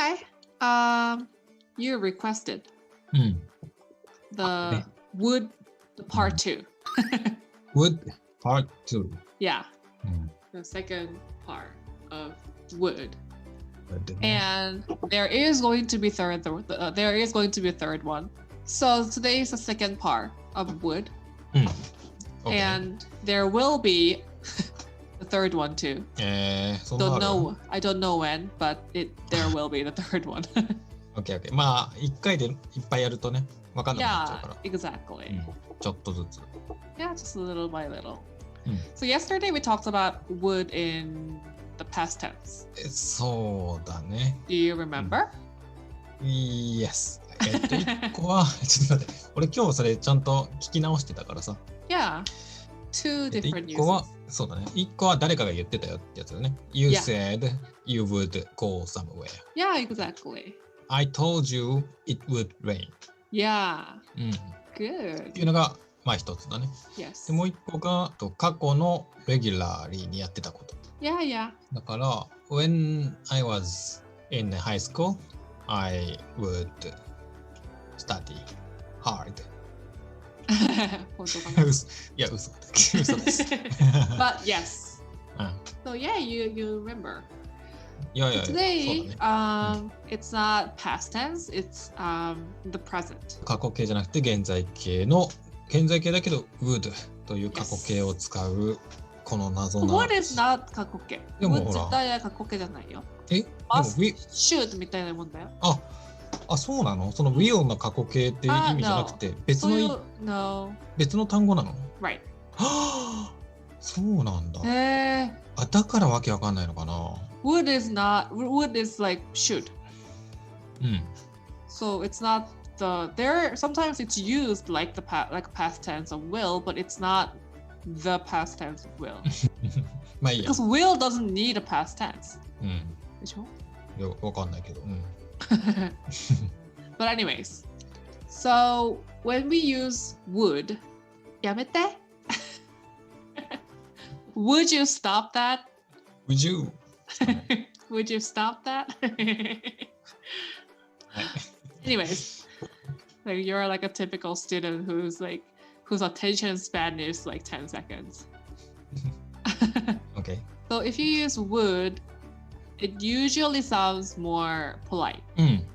Okay. You requested うん。 the ね would the part 2. would part 2。Yeah, うん。 the second part of would. would ね And there is going to be there is going to be a third one. So today is the second part of would. うん。OK And there will be the third one too. そんな Don't ある know. I don't know when, but there will be the third one. OK。まあ、一回でいっぱいやるとね、わかんなくなっちゃう Yeah, から。exactly. うん。ちょっとずつ。 Yeah, just little by little. うん。 So yesterday we talked about would in the past tense. そうだね。 Do you remember? Yes。一個は、ちょっと待って、俺今日それちゃんと聞き直してたからさ。Yeah. Two different 一個は uses. そうだね。一個は誰かが言ってたよってやつだね。You Yeah. said you would go somewhere. Yeah, exactly. I told you it would rain. Yeah. うん。っ Good. ていうのが、まあ一つだね。 Yes. で、もう一個が、過去のレギュラーにやってたこと。 Yeah, yeah. だから、when I was in high school, I would study hard. 本当かな。嘘いや、嘘です。But yes. うん。 So yeah, you remember. いやいやいや、そうだ Today, ね。 it's not past tense, it's the present. 過去形じゃなくて現在形の現在形だけど would という過去形を使うこの謎な。 Would is not 過去形。でも would ほら絶対過去形じゃないよ。でも must, should みたいなもんだよ。あ、そうなの？その will の過去形っていう意味じゃなくて別そういうの No. 別の単語なの？ Right. はあ、そうなんだ。だからわけわかんないのかな。would is like should. うん。 So it's not sometimes it's used like past tense of will, but it's not the past tense of will. まあいいや。 Because will doesn't need a past tense. うん。でしょ？いや、わかんないけど。うん。But anyways, so when we use would, やめて。Would you stop that? Would you? Would you stop that? Anyways, like you're like a typical student whose attention span is like 10 seconds. Okay. So if you use would, it usually sounds more polite. うん。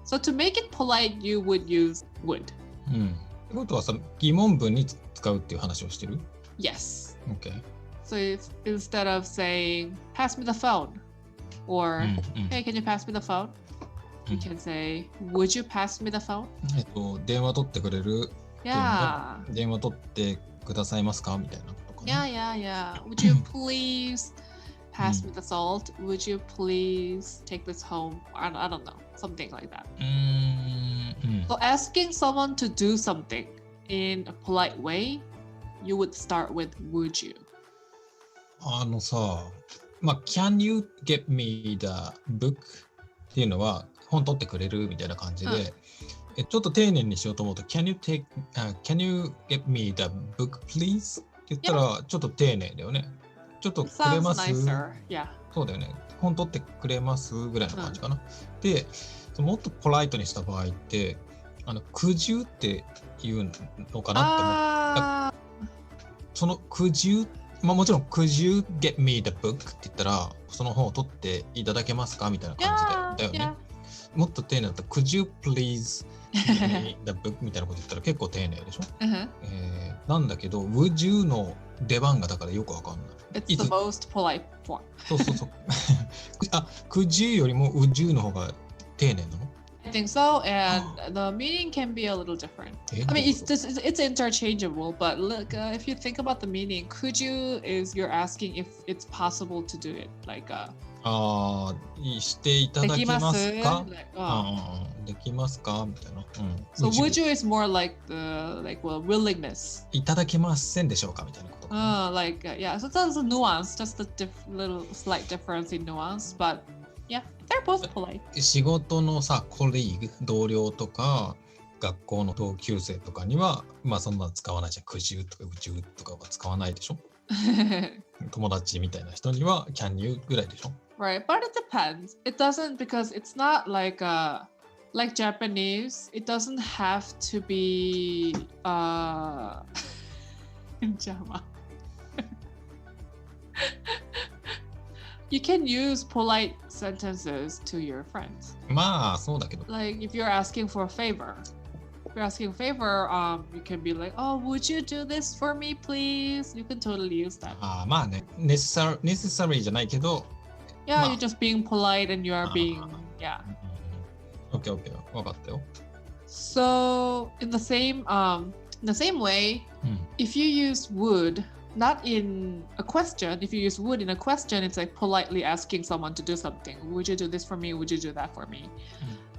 So to make it polite, you would use would. うん。ってことはさ、疑問文に使うっていう話をしてる？ Yes. Okay. So if instead of saying, pass me the phone, or hey, can you pass me the phone? You can say, would you pass me the phone? 電話取ってくれる？ Yeah. 電話取ってくださいますかみたいなことかな。Yeah. Would you please pass me the salt? Would you please take this home? I don't know. Something like that. So asking someone to do something in a polite way, you would start with would you. さ、まあ、can you get me the book っていうのは本取ってくれるみたいな感じで、ちょっと丁寧にしようと思うと can you get me the book please って言ったらちょっと丁寧だよね。ちょっとくれます？ Yeah. そうだよね。本取ってくれますぐらいの感じかな。で、もっとポライトにした場合って、could you って言うのかなって思う。その could you、まあもちろん could you get me the book って言ったら、その本を取っていただけますかみたいな感じだよね。もっと丁寧だったら could you please get me the book みたいなこと言ったら結構丁寧でしょ。なんだけど would you の出番がだからよくわかんない。It's the most polite form. そう。could you よりも would you の方が丁寧なの？ I think so, and the meaning can be a little different. I mean, it's interchangeable, but look, if you think about the meaning, could you is you're asking if it's possible to do it, like していただけますか？できます？できますかみたいな。So would you is more like willingness. いただけませんでしょうかみたいなことかな。Yeah, so that's a nuance, just a little slight difference in nuance, but yeah, they're both polite. 仕事のさ、コリーグ、同僚とか、学校の同級生とかには、まあそんなの使わないじゃん。could you とか would you とかは使わないでしょ。友達みたいな人には can you ぐらいでしょ。Right, but it depends. It doesn't because it's not like Japanese. It doesn't have to be in Java. You can use polite sentences to your friends. まあそうだけど。Like if you're asking for a favor. If you're asking a favor, you can be like, oh, would you do this for me, please? You can totally use that. まあね、necessary じゃないけど。Yeah, you're just being polite and you are being, yeah. Okay, わかったよ。So in the same way, if you use would, not in a question, if you use would in a question, it's like politely asking someone to do something. Would you do this for me? Would you do that for me?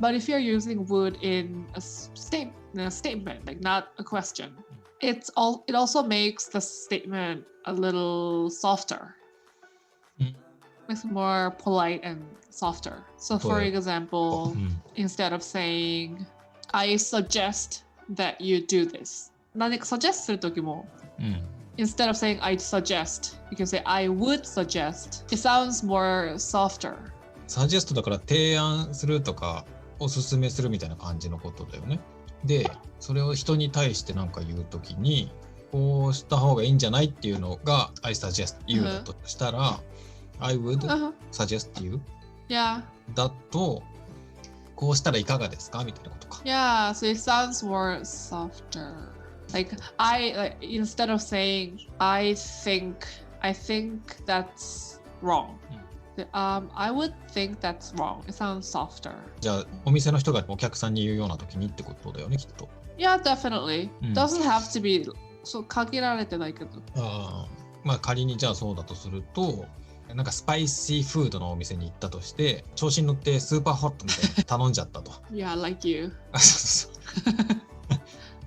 But if you're using would in a statement, like not a question, it also makes the statement a little softer. It's more polite and softer. So for example, instead of saying, I suggest that you do this. 何か suggest するときも、instead of saying I suggest, you can say I would suggest. It sounds more softer. suggest だから提案するとかおすすめするみたいな感じのことだよね。で、それを人に対して何か言うときに、こうした方がいいんじゃないっていうのが I suggest you だとしたら、I would suggest you だと、こうしたらいかがですかみたいなことか。Yeah, so it sounds more softer. Like instead of saying I think that's wrong. I would think that's wrong. It sounds softer. じゃあお店の人がお客さんに言うような時にってことだよね、きっと。Yeah, definitely. Doesn't have to be そう限られてないけど。まあ仮にじゃあそうだとすると、なんかスパイシーフードのお店に行ったとして、調子に乗ってスーパーホットみたいな頼んじゃったと。Yeah, like you.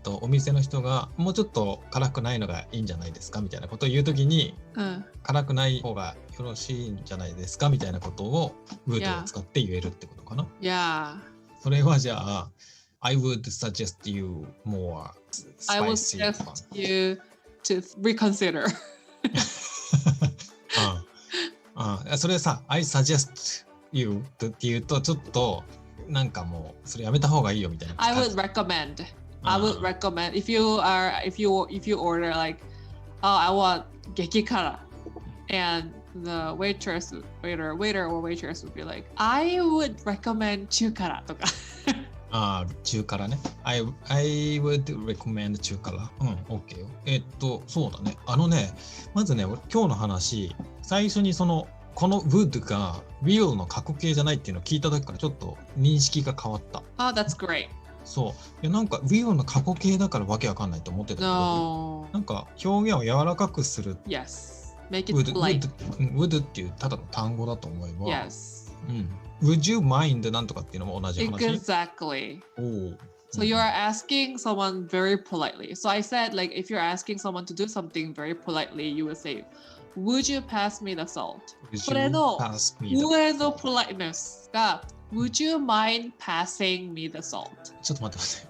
とお店の人がもうちょっと辛くないのがいいんじゃないですかみたいなことを言うときに、辛くない方がよろしいんじゃないですかみたいなことをwouldを使って言えるってことかな。Yeah. それはじゃあ I would suggest you more spicy. I would suggest you to reconsider. それさ I suggest you って言うとちょっとなんかもうそれやめた方がいいよみたいな。I would recommend. I would recommend if you order like, oh, I want 激辛 and the waiter or waitress would be like, I would recommend 中辛とか。中辛ね。I would recommend 中辛。OK よ。そうだね。まずね、今日の話、最初にこの would が will の過去形じゃないっていうのを聞いた時からちょっと認識が変わった。That's great. そう。なんか will の過去形だからわけわかんないと思ってたけど、なんか表現を柔らかくする。Yes. Make it polite. would っていうただの単語だと思えば。Yes. Would you mind なんとかっていうのも同じ話。Exactly. So you are asking someone very politely. So I said, like, if you're asking someone to do something very politely, you would say, would you pass me the salt? これの上の politeness がWould you mind passing me the salt? ちょっと待って。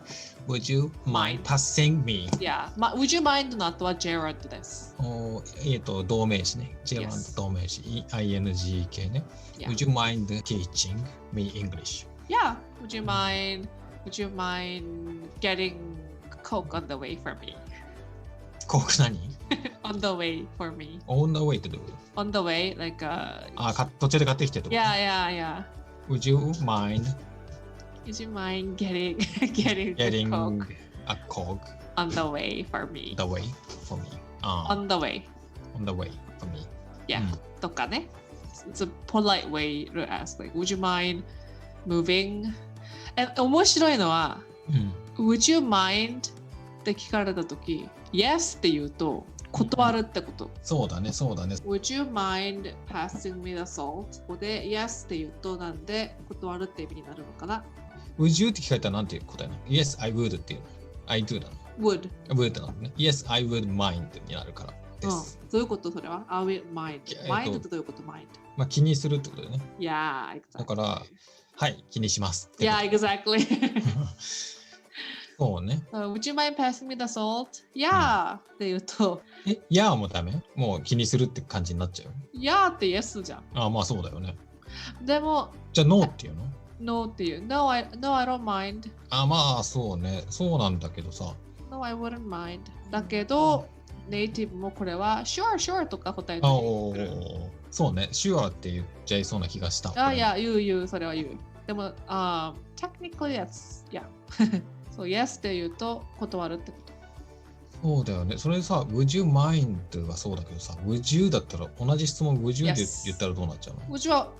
Would you mind passing me? Yeah. Would you mind の後は gerund です。動名詞ね。gerund 動名詞。ing 系ね。Would you mind teaching me English? Yeah. Would you mind getting Coke on the way for me? Coke 何On the way for me. On the way ってどういう？On the way, like 途中で買ってきてってこと？ Yeah. Would you mind getting Coke a Coke on the way for me? The way for me. On the way for me. Yeah. とかね。It's a polite way to ask. Like, would you mind moving? And 面白いのは、Would you mind? って聞かれたとき、Yes って言うと断るってこと。そうだね。Would you mind passing me the salt? ここで Yes って言うとなんで断るって意味になるのかな。Would you って聞かれたらなんて答えなの？ Yes, I would っていうの。I do なの。would なのね。Yes, I would mind になるからです。どういうことそれは？ I will mind. Mind ってどういうこと？ Mind。まあ気にするってことだよね。Yeah, exactly. だからはい気にします。Yeah, exactly. そうね。Would you mind passing me the salt? Yeah って言うと。Yeah もダメ？もう気にするって感じになっちゃう。Yeah って Yes じゃん。まあそうだよね。でも、じゃあ No っていうの？ No っていう。No, I don't mind. まあそうね。そうなんだけどさ。No, I wouldn't mind. だけど、ネイティブもこれは Sure とか答えてくる。そうね。Sure って言っちゃいそうな気がした。いや、言う、それは言う。でも、technically yes. Yeah. そう、Yes って言うと断るってこと。そうだよね。それさ、Would you mind はそうだけどさ、Would you だったら同じ質問 Would you で言ったらどうなっちゃうの？ Would you は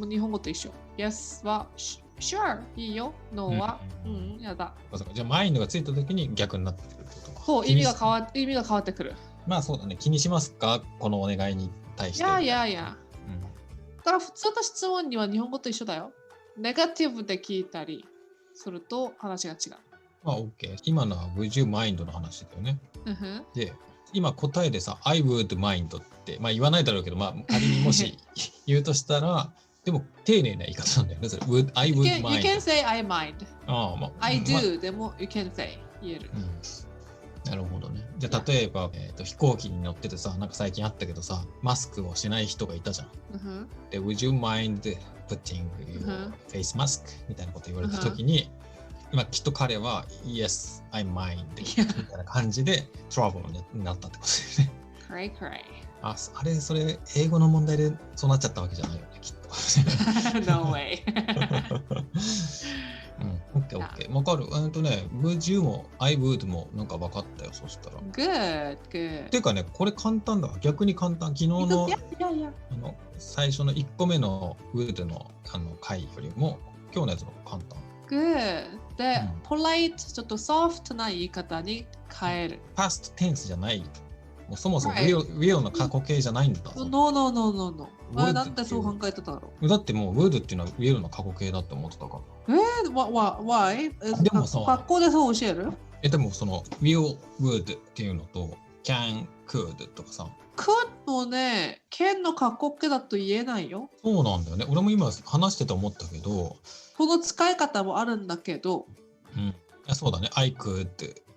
日本語と一緒。Yes は Sure いいよ。No はやだ。じゃあ Mind がついた時に逆になってるってことか。そう、意味が変わってくる。まあそうだね。気にしますか？このお願いに対して。いや。だから普通の質問には日本語と一緒だよ。ネガティブで聞いたりすると話が違う。OK。今のは Would you mind の話だよね。で、今答えでさ、I would mind って、言わないだろうけど、仮にもし言うとしたら、でも丁寧な言い方なんだよね。それ I would mind. You can say I mind. I do. でも you can say 言える。なるほどね。じゃあ例えば、飛行機に乗っててさ、なんか最近あったけどさ、マスクをしない人がいたじゃん。で、Would you mind putting your face mask? みたいなこと言われたときに、今きっと彼は Yes, I mind みたいな感じでトラブルになったってことですね。それ英語の問題でそうなっちゃったわけじゃないよね、きっと。No way. OK。わかる。Would you も I would もなんか分かったよ、そしたら。Good. っていうかね、これ簡単だわ。逆に簡単。昨日の最初の1個目の would の回よりも今日のやつの簡単。Good. で、polite ちょっとソフトな言い方に変える。past tense じゃない。もうそもそも will の過去形じゃないんだ。No. なんでそう考えてたの？だってもう would っていうのは will の過去形だって思ってたから。Why? でもさ、学校でそう教える？でもその will, would っていうのと can, could とかさ。could もね、can の過去形だと言えないよ。そうなんだよね。俺も今話してて思ったけど、この使い方もあるんだけど。そうだね。I could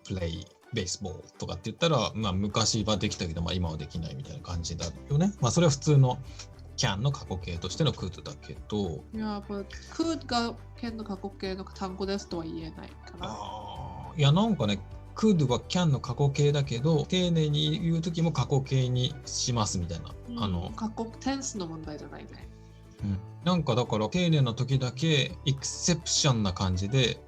play baseball とかって言ったら、昔はできたけど、今はできないみたいな感じだよね。それは普通の can の過去形としての could だけど。could が can の過去形の単語ですとは言えないかな。いや、なんかね、could は can の過去形だけど、丁寧に言うときも過去形にしますみたいな。過去テンスの問題じゃないね。なんかだから丁寧な時だけエクセプションな感じで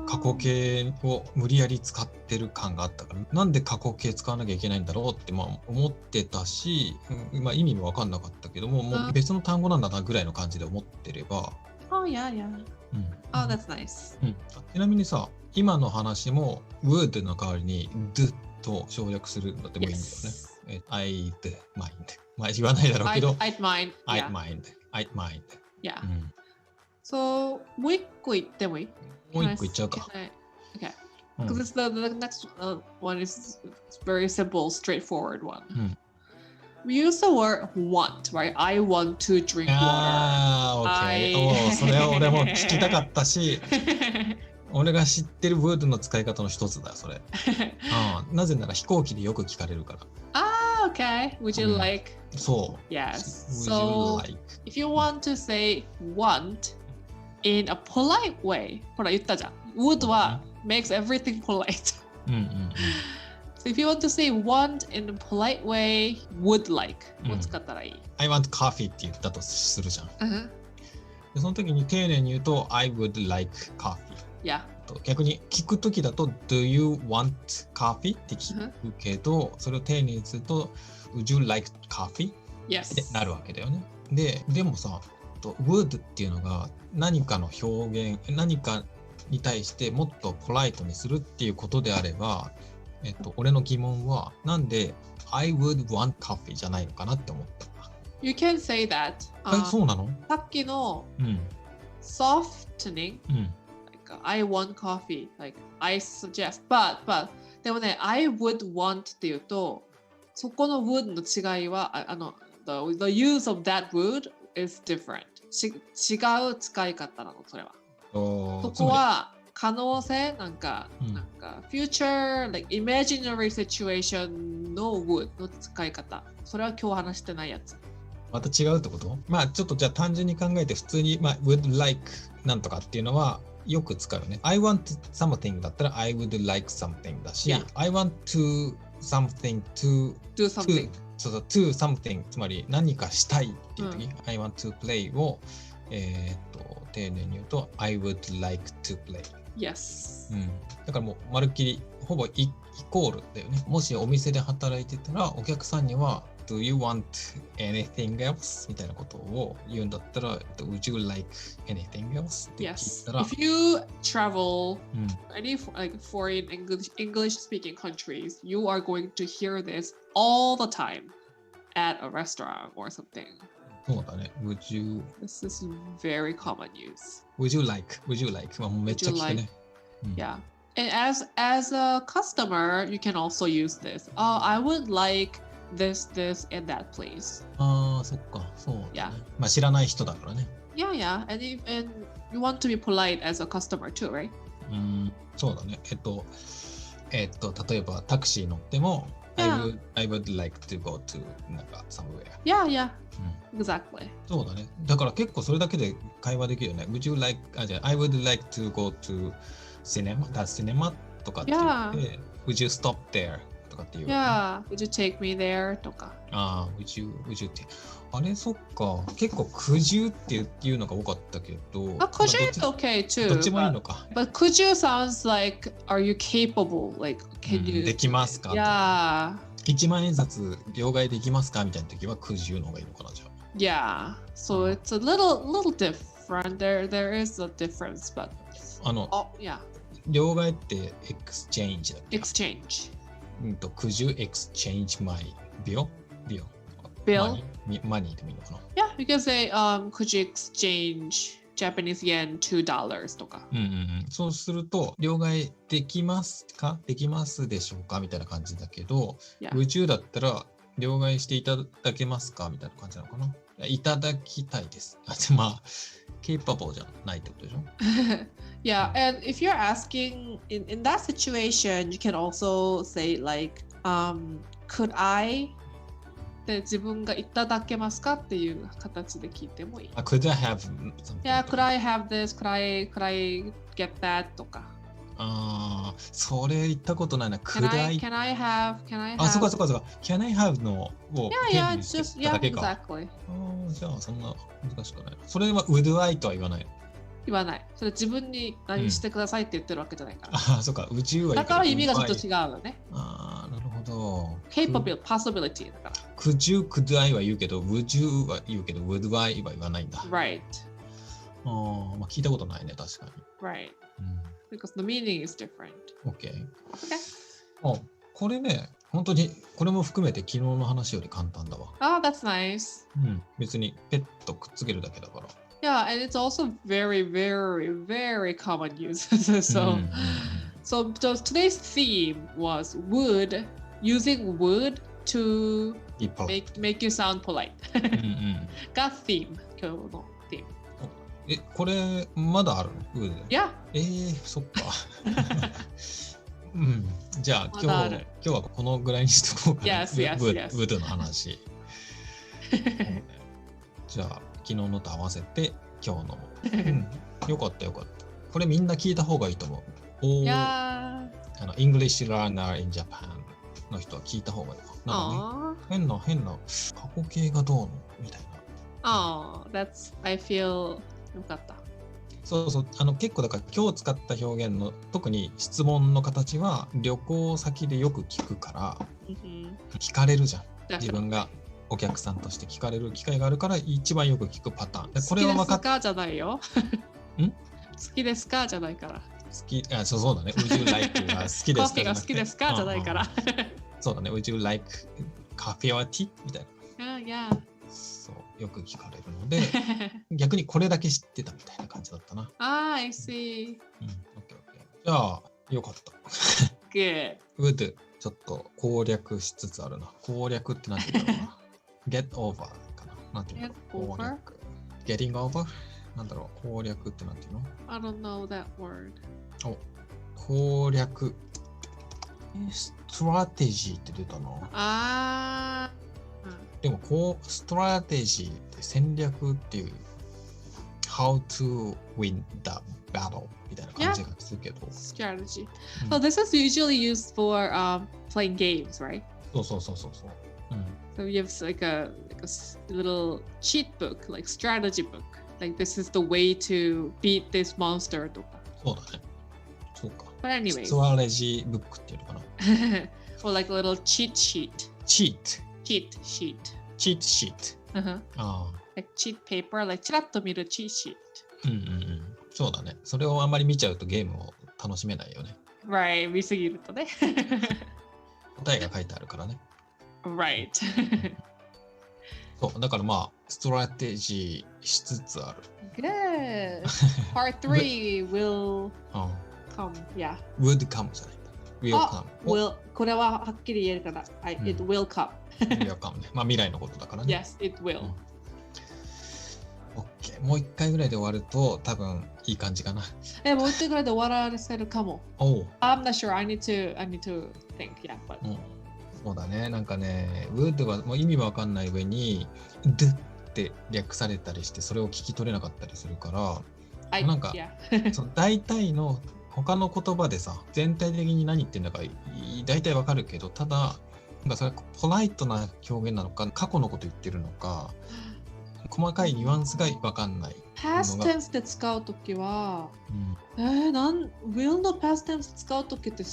過去形を無理やり使ってる感があったから、なんで過去形使わなきゃいけないんだろうって思ってたし、意味も分かんなかったけども、もう別の単語なんだなぐらいの感じで思ってれば。That's nice。ちなみにさ、今の話も would の代わりに do と省略するのでもいいんだよね。I'd mind。言わないだろうけど。I'd mind. Yeah. So もう一個言ってもいい？もう一個言っちゃうか。Okay. Because the next one is very simple, straightforward one. We use the word want, right? I want to drink water. OK。それは俺も聞きたかったし、俺が知ってる would の使い方の一つだよ、それ。なぜなら飛行機でよく聞かれるから。Okay. Would you like? そう。Yes. So, if you want to say want in a polite way, ほら言ったじゃん。would は makes everything polite. So if you want to say want in a polite way, would like を使ったらいい。I want coffee って言ったとするじゃん。でその時に丁寧に言うと I would like coffee。逆に聞く時だと Do you want coffee? って聞くけど、それを丁寧にすると Would you like coffee? ってなるわけだよね。でもさ、would っていうのが何かの表現、何かに対してもっとポライトにするっていうことであれば、俺の疑問はなんで I would want coffee じゃないのかなって思った。You can say that. そうなの？さっきの softening、I want coffee, like I suggest, but でもね、I would want っていうと、そこの would の違いは、the use of that would is different. 違う使い方なの、それは。そこは可能性、なんか future, like imaginary situation の would の使い方。それは今日話してないやつ。また違うってこと？まあちょっとじゃあ単純に考えて普通に、まあ、would like なんとかっていうのはよく使うよね。I want something だったら I would like something だし、Yeah. I want to something to Do something. そう to something つまり何かしたいっていう時、I want to play を丁寧に言うと I would like to play。Yes. だからもうまるっきりほぼイコールだよね。もしお店で働いてたらお客さんにはDo you want anything else? みたいなことを言うんだったら Would you like anything else? って聞いたら If you travel any like foreign English speaking countries, you are going to hear this all the time at a restaurant or something. そうだね。Would you This is very common use. Would you like? Would you like? まあめっちゃ聞くね。Yeah. And as a customer, you can also use this. Oh, I would like this, and that, please. ああ、そっか。そうだね。まあ知らない人だからね。Yeah, yeah. And you want to be polite as a customer too, right? そうだね。例えばタクシー乗っても、I would like to go to なんか somewhere. Yeah, yeah. Exactly. そうだね。だから結構それだけで会話できるよね。Would you like? I would like to go to cinema とかって言って、Would you stop there? とかっていう、Yeah. Would you take me there? とか。Would you ってあれそっか。結構could you っていうのが多かったけど。could you is okay too. どっちもいいのか。But could you sounds like are you capable? Like can you? できますか？ Yeah. 1万円札両替できますかみたいな時はcould youの方がいいのかなじゃあ。Yeah. So it's a little different. There is a difference, but yeah. 両替って exchange だっけ？ Exchange. Could you exchange my bill? Money でもいいのかな？ Yeah, you can say could you exchange Japanese yen $2とか。そうすると両替できますか？できますでしょうかみたいな感じだけど、Would you だったら両替していただけますかみたいな感じなのかな？いただきたいです。まあ、capable じゃないってことでしょYeah, and if you're asking in that situation, you can also say like, could I? で自分がいただけますかっていう形で聞いてもいい。Could I have something? Yeah, could I have this? Could I get that? とか。それ言ったことないな。Can I have? そうか。Can I have のをYeah, just yeah, exactly. じゃあそんな難しくない。それは would I とは言わない。言わない。それ自分に何してくださいって言ってるわけじゃないから。そうか。would you はだから意味がちょっと違うよね。なるほど。capable, possibility だから。could you, could I は言うけど、would you は言うけど、would I は言わないんだ。Right. まあ聞いたことないね、確かに。Right. Because the meaning is different. Okay. これね、本当にこれも含めて昨日の話より簡単だわ。That's nice. 別にペットくっつけるだけだから。Yeah, and it's also very, very, very common use. So today's theme was using would to make you sound polite. が theme 今日の theme。これまだあるの？ Yeah. そっか。じゃあ今日はこのぐらいにしとこうかな。would の話。じゃあ昨日のと合わせて今日のよかった。これみんな聞いた方がいいと思う。English learner in Japan の人は聞いた方がいいわ。なんかね、変な過去形がどうのみたいな。I feel よかった。そう結構だから今日使った表現の特に質問の形は旅行先でよく聞くから聞かれるじゃん。自分がお客さんとして聞かれる機会があるから一番よく聞くパターン。これは分かっ好きですかじゃないよ。好きですかじゃないから。そうだね。Would you like が好きですかコーヒーが好きですかじゃないから。そうだね。Would you like coffee or tea? みたいな。そうよく聞かれるので逆にこれだけ知ってたみたいな感じだったな。I see. じゃあよかった。Good. Would ちょっと攻略しつつあるな。攻略って何て言うんだろうな。get over かな。なんていうの？攻略。getting over？ なんだろう。攻略ってなんていうの？ I don't know that word. 攻略。ストラテジーって出たな。でもこうストラテジーって戦略っていう how to win the battle みたいな感じがするけど、strategy. So this is usually used for playing games, right? そう。So you have like a little cheat book, like strategy book. Like this is the way to beat this monster とか。そうだね。そうか。But anyways. ストラテジーブックっていうのかな。Or like a little cheat sheet. Cheat sheet. Cheat sheet. like cheat paper, like チラッと見る cheat sheet. そうだね。それをあんまり見ちゃうとゲームを楽しめないよね。Right, 見すぎるとね。答えが書いてあるからね。Right. そうだからまあストラテジーしつつある。Good. Part 3 will come. Yeah. Would come じゃないんだ。Will come. Will これははっきり言えるから。It will come. Will come ね。まあ未来のことだからね。Yes, it will. OK。もう一回ぐらいで終わると多分いい感じかな。もう一回ぐらいで終わらせるかも。I'm not sure. I need to think. Yeah, but. そうだね。なんかね、would はもう意味わかんない上に do って略されたりしてそれを聞き取れなかったりするから、なんかその大体の他の言葉でさ、全体的に何言ってんだか大体わかるけど、ただなんかそれポライトな表現なのか、過去のこと言ってるのか、細かいニュアンスがわかんない。past tense で使うときは、will の past tense 使うときって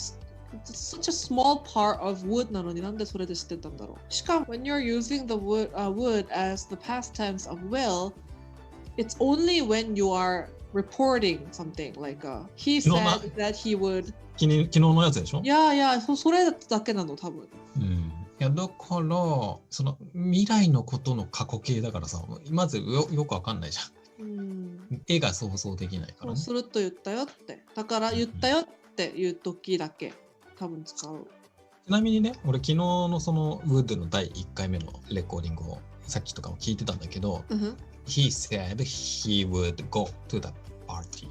It's such a small part of would なのになんでそれで知ってたんだろう。しかも when you're using the would as the past tense of will, it's only when you are reporting something like he said that he would 昨日のやつでしょ。いやそれだけなの多分。いやだからその未来のことの過去形だからさ、まずよくわかんないじゃん。絵が想像できないから、ね。すると言ったよって。だから言ったよっていう時だけ多分使う。ちなみにね、俺昨日のその would の第1回目のレコーディングをさっきとかも聞いてたんだけど、He said he would go to the party.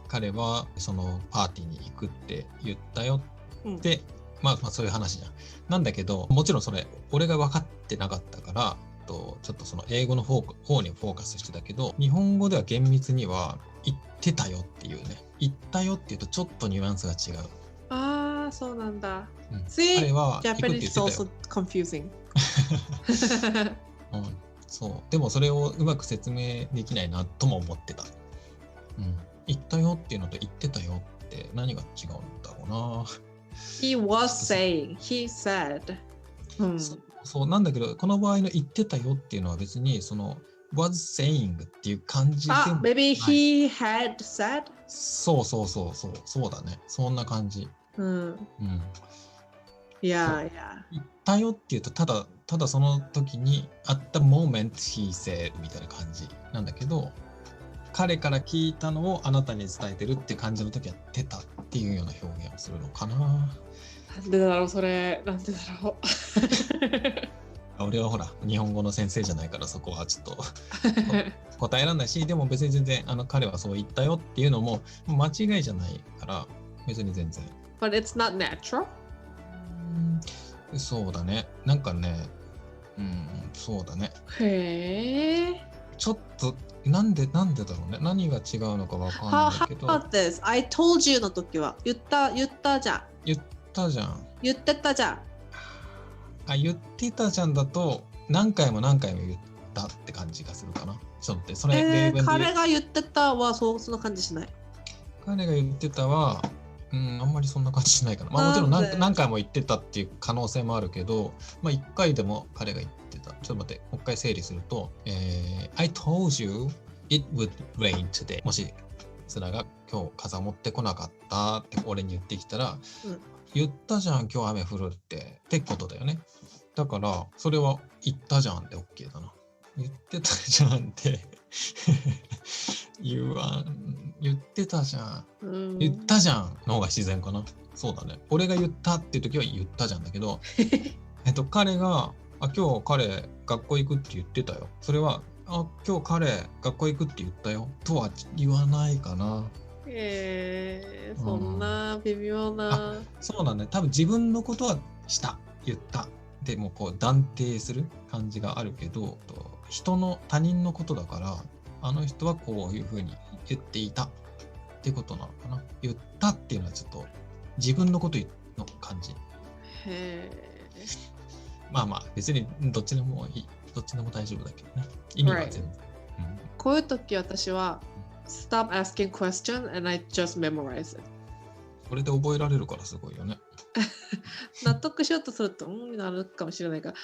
彼はそのパーティーに行くって言ったよって、まあそういう話じゃん。なんだけど、もちろんそれ俺が分かってなかったからちょっとその英語の方にフォーカスしてたけど、日本語では厳密には言ってたよっていうね。言ったよっていうとちょっとニュアンスが違う。そうなんだ。彼は Japanese is also confusing. そう。でもそれをうまく説明できないなとも思ってた。言ったよっていうのと言ってたよって何が違うんだろうな。He was saying, he said. そうなんだけど、この場合の言ってたよっていうのは別にその was saying っていう感じでも。maybe he had said? そうだね。そんな感じ。いや。言ったよっていうとただその時に at the moment he said みたいな感じなんだけど、彼から聞いたのをあなたに伝えてるって感じの時は出たっていうような表現をするのかな。なんでだろうそれ。なんでだろう。俺はほら日本語の先生じゃないからそこはちょっと答えられないし、でも別に全然彼はそう言ったよっていうのも間違いじゃないから別に全然。But it's not natural? そうだね。なんかね、そうだね。へえ。ちょっとなんでだろうね。何が違うのかわかんないけど。How about this? I told you の時は言ったじゃん。言ったじゃん。言ってたじゃん。言ってたじゃんだと何回も言ったって感じがするかな。ちょっと待って、それ例文で彼が言ってたはそんな感じしない。彼が言ってたはあんまりそんな感じしないかな。まあもちろん何回も言ってたっていう可能性もあるけど、まあ1回でも彼が言ってた。ちょっと待って、もう一回整理すると、I told you it would rain today. もしスラが今日傘持ってこなかったって俺に言ってきたら、言ったじゃん今日雨降るってことだよね。だからそれは言ったじゃんで OK だな。言ってたじゃんって言ってたじゃん、言ったじゃんの方が自然かな。そうだね。俺が言ったっていう時は言ったじゃんだけど彼が今日彼学校行くって言ってたよ。それは今日彼学校行くって言ったよとは言わないかな。そんな微妙な。そうなんだね。多分自分のことは言ったでもこう断定する感じがあるけど、他人のことだから、あの人はこういうふうに言っていたってことなのかな。言ったっていうのはちょっと自分のことの感じ。へまあ別にどっちでもいい、どっちでも大丈夫だけどね。意味は全然。こういう時私はStop asking questions and I just memorize it。これで覚えられるからすごいよね。納得しようとするとなるかもしれないから。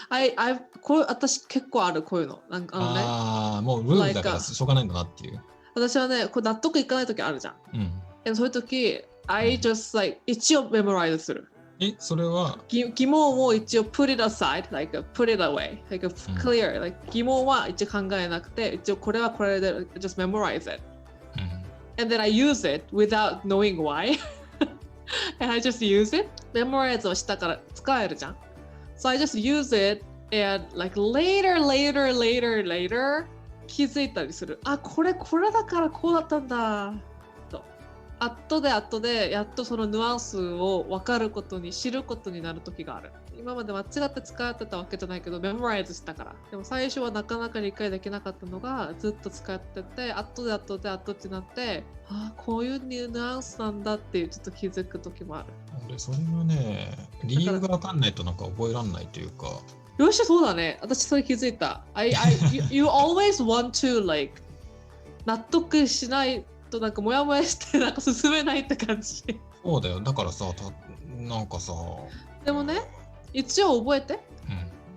私結構あるこういうの。なんかもうルールだからしょうがないんだなっていう。私はね、これ納得いかない時あるじゃん。そういう時、I just like 一応 memorize する。それは疑問を一応 put it aside, like put it away, like clear, like 疑問は一応考えなくて、一応これはこれで just memorize it. And then I use it without knowing why. And I just use it. Memorize をしたから使えるじゃん。So I just use it and like later 気づいたりする。これだからこうだったんだ。後でやっとそのニュアンスを知ることになる時がある。今まで間違って使ってたわけじゃないけどメモライズしたから。でも最初はなかなか理解できなかったのがずっと使ってて、後でってなって、こういうニュアンスなんだっていうちょっと気づく時もある。それがね、理由が分かんないとなんか覚えらんないというか。よし、そうだね。私それ気づいた。you always want to like 納得しないとなんかモヤモヤしてなんか進めないって感じ。そうだよ。だからさ、なんかさ。でもね、一応覚えて。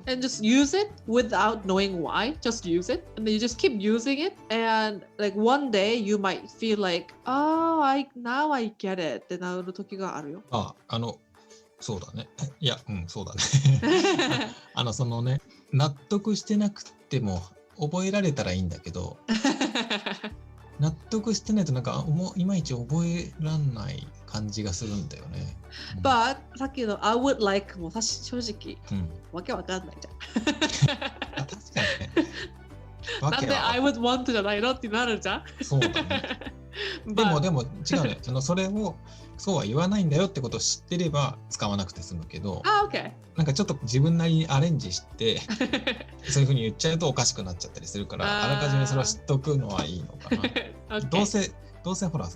And just use it without knowing why. Just use it, and then you just keep using it. And like one day you might feel like, now I get it ってなる時があるよ。そうだね。いや、そうだね。そのね、納得してなくても覚えられたらいいんだけど。納得してないとなんかいまいち覚えらんない感じがするんだよね。But さっきの I would like も正直、わけわかんないじゃん。確かにね。なんで I would want じゃないのってなるじゃん。そうだね。でも違うね。それをそうは言わないんだよってことを知ってれば使わなくて済むけど、なんかちょっと自分なりにアレンジしてそういう風に言っちゃうとおかしくなっちゃったりするから、あらかじめそれは知っとくのはいいのかな。どうせほら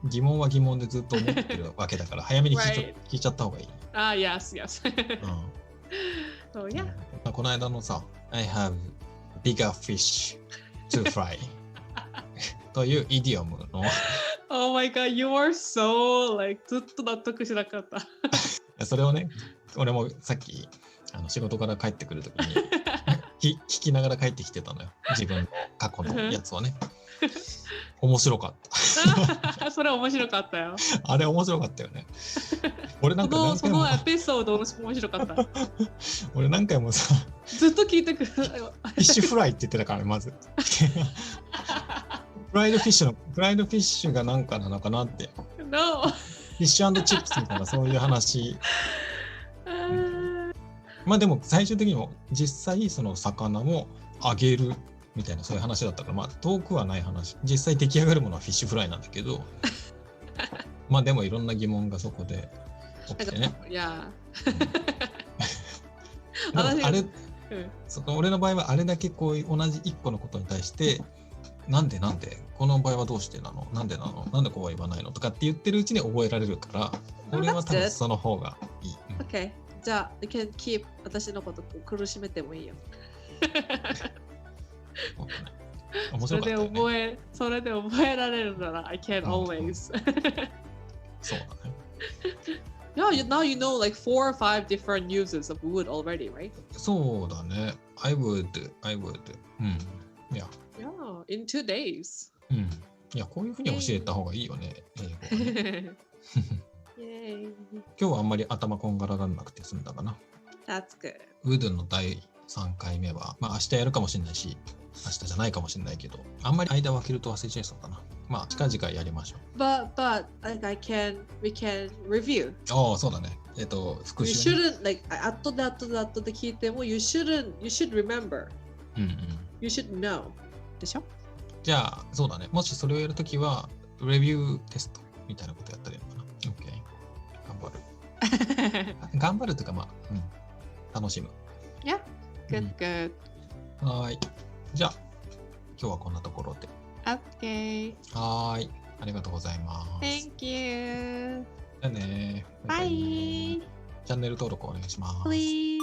疑問は疑問でずっと思ってるわけだから早めに聞いちゃった方がいい。Yes. So yeah. この間のさ、I have bigger fish to fry というイディオムのOh my god, you are so like ずっと納得しなかった。それをね、俺もさっき仕事から帰ってくるときに聞きながら帰ってきてたのよ。自分の過去のやつをね。面白かった。それ面白かったよ。あれ面白かったよね。俺なんかそのエピソード面白かった。俺何回もさ、ずっと聞いてくる。フィッシュフライって言ってたから、まず。フライドフィッシュが何かなのかなって。No. フィッシュ&チップスみたいなそういう話。まあでも最終的にも実際その魚を揚げるみたいなそういう話だったから、まあ遠くはない話。実際出来上がるものはフィッシュフライなんだけど、まあでもいろんな疑問がそこで起きてね。いや。俺の場合はあれだけこう同じ一個のことに対してなんでこの場合はどうしてなのなんでこうは言わないのとかって言ってるうちに覚えられるから俺は多分その方がいい。Okay. じゃあ you can keep 私のこと苦しめてもいいよ。面白かったよね。それで覚えられるなら I can always そうだね。Now you know like 4 or 5 different uses of would already, right? そうだね。I would. Yeah, in 2 days. いや、こういうふうに教えた方がいいよね、英語ね。今日はあんまり頭こんがらがらなくて済んだかな。That's good. would の第3回目は、まあ明日やるかもしれないし、明日じゃないかもしれないけど、あんまり間分けると忘れちゃいそうだな。まあ近々やりましょう。But like we can review. そうだね。復習、ね。You shouldn't like 後で聞いても you should remember. You should know. でしょ？じゃあそうだね。もしそれをやるときはレビューテストみたいなことやったらいいのかな。OK。頑張るというかまあ、楽しむ。Yeah. good. はい。じゃあ、今日はこんなところで。Okay. はい。ありがとうございます。Thank you. じゃあね。Bye. チャンネル登録お願いします。Please.